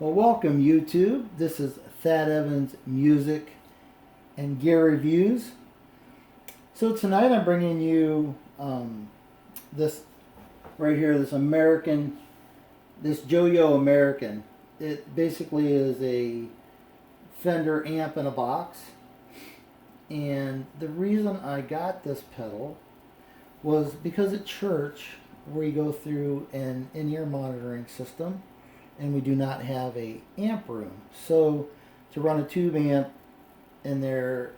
Well, welcome YouTube. This is Thad Evans Music and Gear Reviews. So tonight I'm bringing you this right here, this Joyo American. It basically is a Fender amp in a box. And the reason I got this pedal was because at church we go through an in-ear monitoring system and we do not have a amp room. So to run a tube amp in there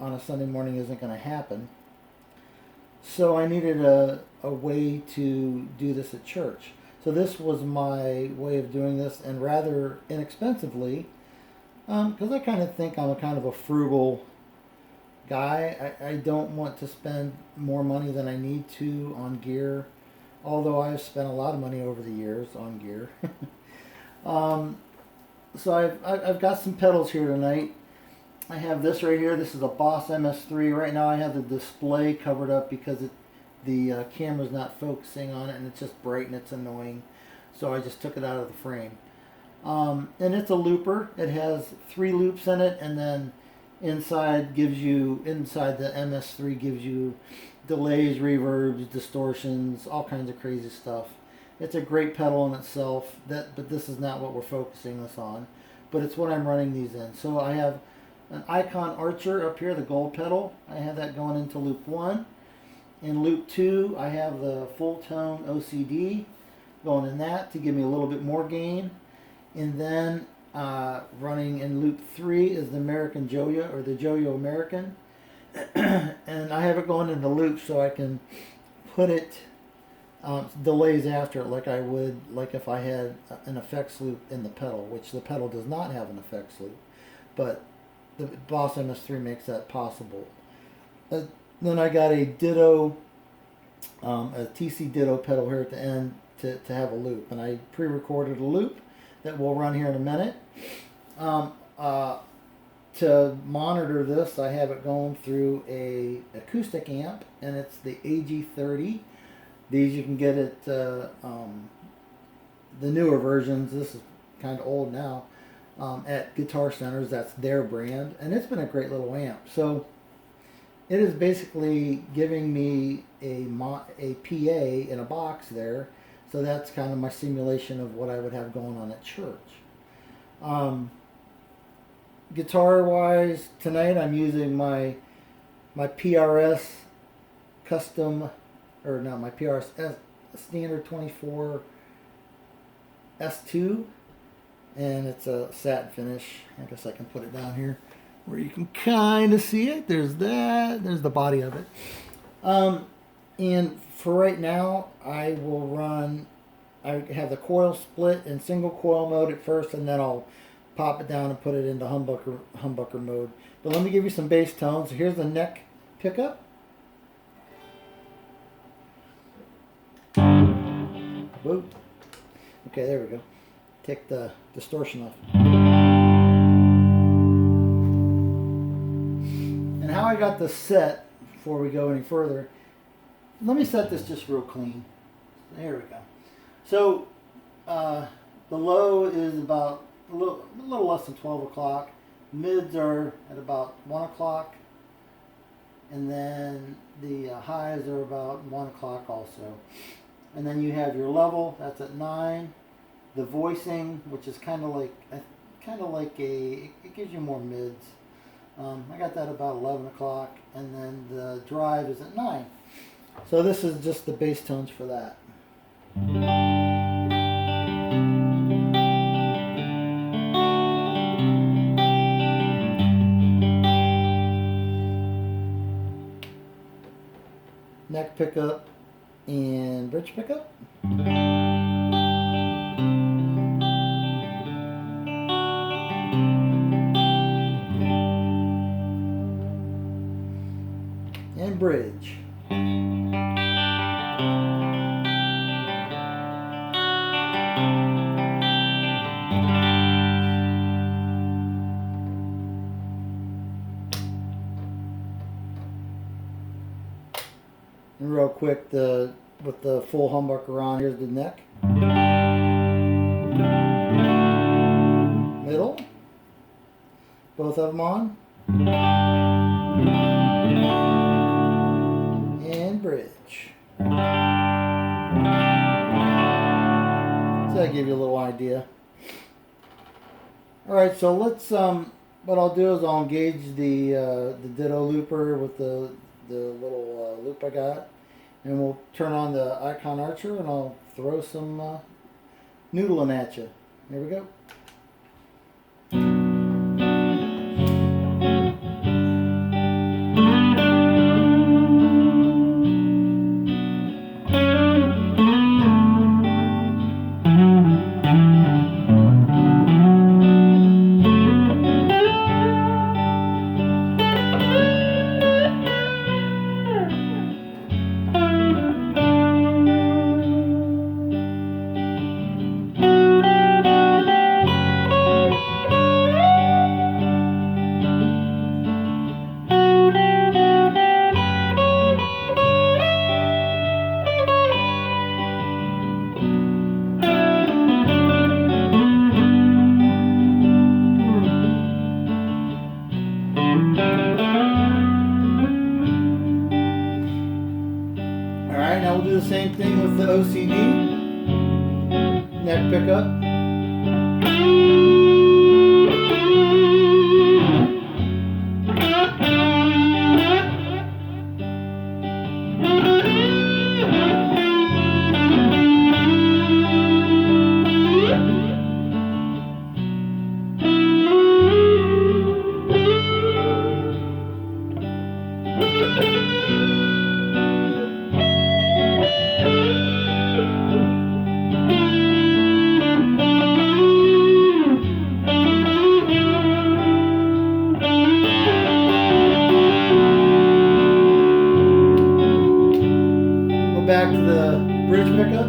on a Sunday morning isn't going to happen. So I needed a way to do this at church. So this was my way of doing this, and rather inexpensively, because I kind of think I'm a kind of a frugal guy. I don't want to spend more money than I need to on gear, although I've spent a lot of money over the years on gear. So I've got some pedals here tonight. I have this right here. This is a Boss MS3. Right now I have the display covered up because the camera's not focusing on it, and it's just bright and it's annoying. So I just took it out of the frame. And it's a looper. It has 3 loops in it, and then inside the MS3 gives you delays, reverbs, distortions, all kinds of crazy stuff. It's a great pedal in itself, but this is not what we're focusing this on. But it's what I'm running these in. So I have an Icon Archer up here, the gold pedal. I have that going into loop 1. In loop 2, I have the full tone OCD going in that to give me a little bit more gain. And then running in loop 3 is the American Joyo, or the Joyo American. And I have it going into loop so I can put it delays after it like I would like if I had an effects loop in the pedal, which the pedal does not have an effects loop, but the Boss MS3 makes that possible. Then I got a Ditto, a TC Ditto pedal here at the end to have a loop, and I pre-recorded a loop that we'll run here in a minute. To monitor this, I have it going through a acoustic amp, and it's the AG30. These you can get at the newer versions. This is kind of old now. At Guitar Centers, that's their brand, and it's been a great little amp. So it is basically giving me a PA in a box there. So that's kind of my simulation of what I would have going on at church. Guitar-wise, tonight I'm using my PRS custom, or no, my PRS standard 24 S2, and it's a satin finish. I guess I can put it down here where you can kind of see it. There's that. There's the body of it. And for right now, I have the coil split in single coil mode at first, and then I'll pop it down and put it into humbucker mode. But let me give you some bass tones. Here's the neck pickup. Whoa. Okay, there we go. Take the distortion off. And how I got this set, before we go any further, let me set this just real clean. There we go. So the low is about a little less than 12 o'clock. Mids are at about 1 o'clock. And then the highs are about 1 o'clock also. And then you have your level, that's at 9. The voicing, which is kind of like it gives you more mids. I got that about 11 o'clock, and then the drive is at 9. So this is just the bass tones for that. Neck pickup and bridge pickup. And bridge. And real quick, with the full humbucker on, here's the neck. middle. Both of them on. And bridge. So that give you a little idea. Alright, so let's, what I'll do is I'll engage the ditto looper with the little loop I got. And we'll turn on the Icon Archer and I'll throw some noodling at you. Here we go. Alright, now we'll do the same thing with the OCD neck pickup. Back to the bridge pickup.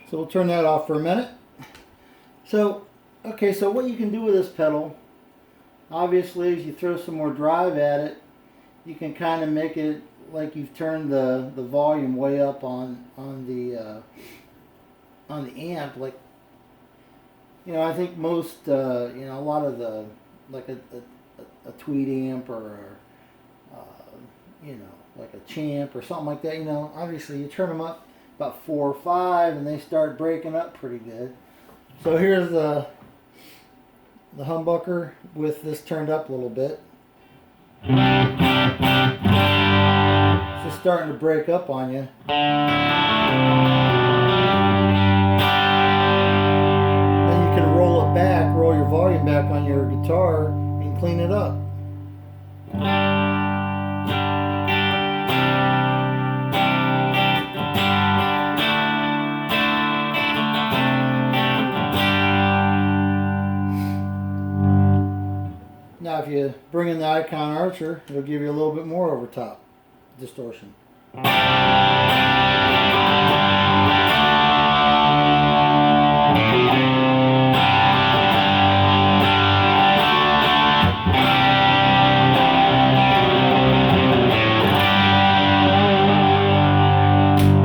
So we'll turn that off for a minute. So, okay, so what you can do with this pedal, obviously, as you throw some more drive at it, you can kind of make it like you've turned the volume way up on the amp. Like, you know, I think most, you know, a lot of the, like a tweed amp or, you know, like a champ or something like that, you know, obviously you turn them up about 4 or 5 and they start breaking up pretty good. So here's the humbucker with this turned up a little bit. It's just starting to break up on you. Then you can roll it back, roll your volume back on your guitar and clean it up. Now if you bring in the Icon Archer, it'll give you a little bit more over top distortion.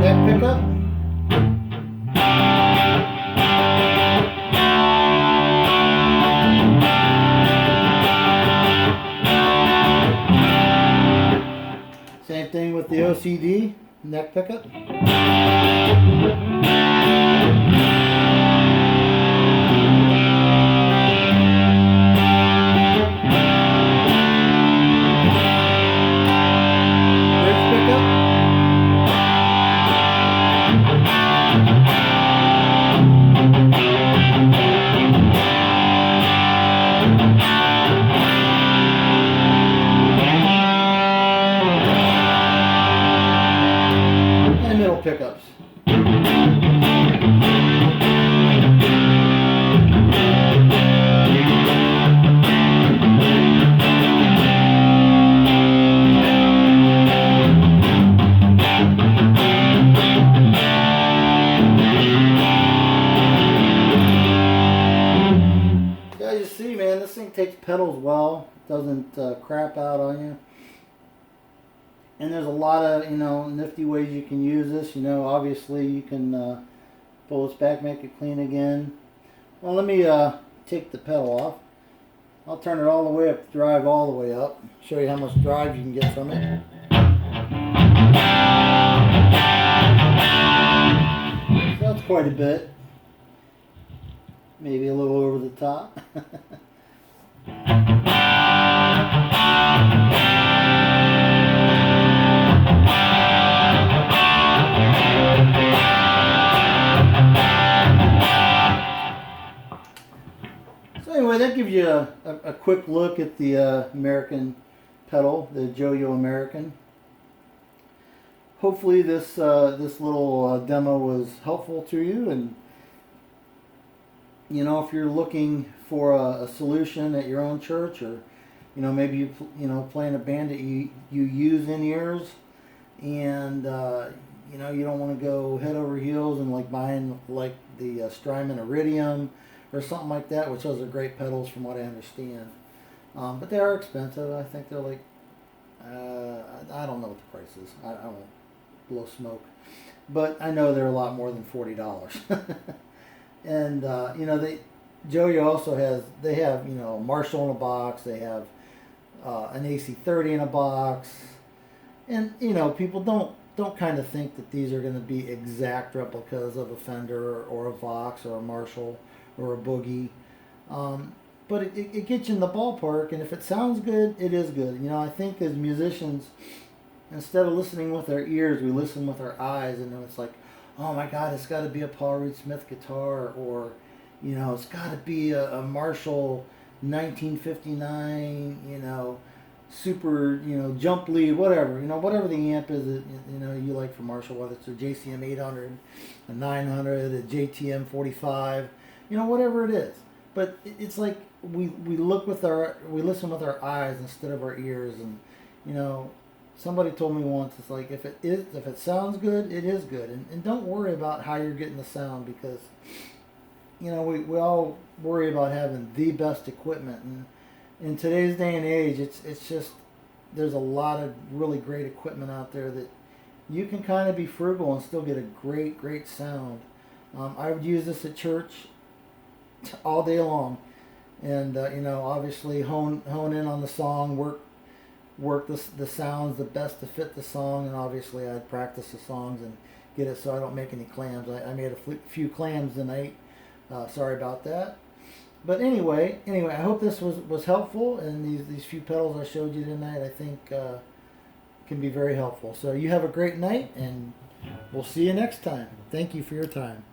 That pickup. Same thing with the OCD neck pickup. Yeah, you see, man, this thing takes pedals well. It doesn't crap out on you. And there's a lot of, nifty ways you can use this. Obviously you can pull this back, make it clean again. Well, let me take the pedal off. I'll turn it all the way up, drive all the way up. Show you how much drive you can get from it. So that's quite a bit. Maybe a little over the top. So anyway, that gives you a quick look at the American pedal, the Joyo American. Hopefully this little demo was helpful to you, and if you're looking for a solution at your own church, or maybe you play in a band that you use in-ears, and you don't want to go head over heels and like buying like the Strymon Iridium or something like that, which those are great pedals from what I understand, but they are expensive. I think they're like I don't know what the price is. I won't blow smoke, but I know they're a lot more than $40. And Joyo also have Marshall in a box. They have an AC30 in a box, and people don't kind of think that these are going to be exact replicas of a Fender or a Vox or a Marshall or a Boogie, but it gets you in the ballpark, and if it sounds good, it is good. I think as musicians, instead of listening with our ears, we listen with our eyes, and it's like, oh my God, it's got to be a Paul Reed Smith guitar, or it's got to be a Marshall 1959, super, jump lead, whatever, whatever the amp is that, you like for Marshall, whether it's a JCM 800, a 900, a JTM 45, whatever it is. But it's like we listen with our eyes instead of our ears, and somebody told me once, it's like if it sounds good, it is good, and don't worry about how you're getting the sound, because we all worry about having the best equipment, and in today's day and age, it's just there's a lot of really great equipment out there that you can kind of be frugal and still get a great sound. I would use this at church all day long, and obviously hone in on the song, work the sounds the best to fit the song, and obviously I'd practice the songs and get it so I don't make any clams. I made a few clams tonight. Sorry about that. But anyway, I hope this was helpful, and these few pedals I showed you tonight, I think can be very helpful. So you have a great night, and we'll see you next time. Thank you for your time.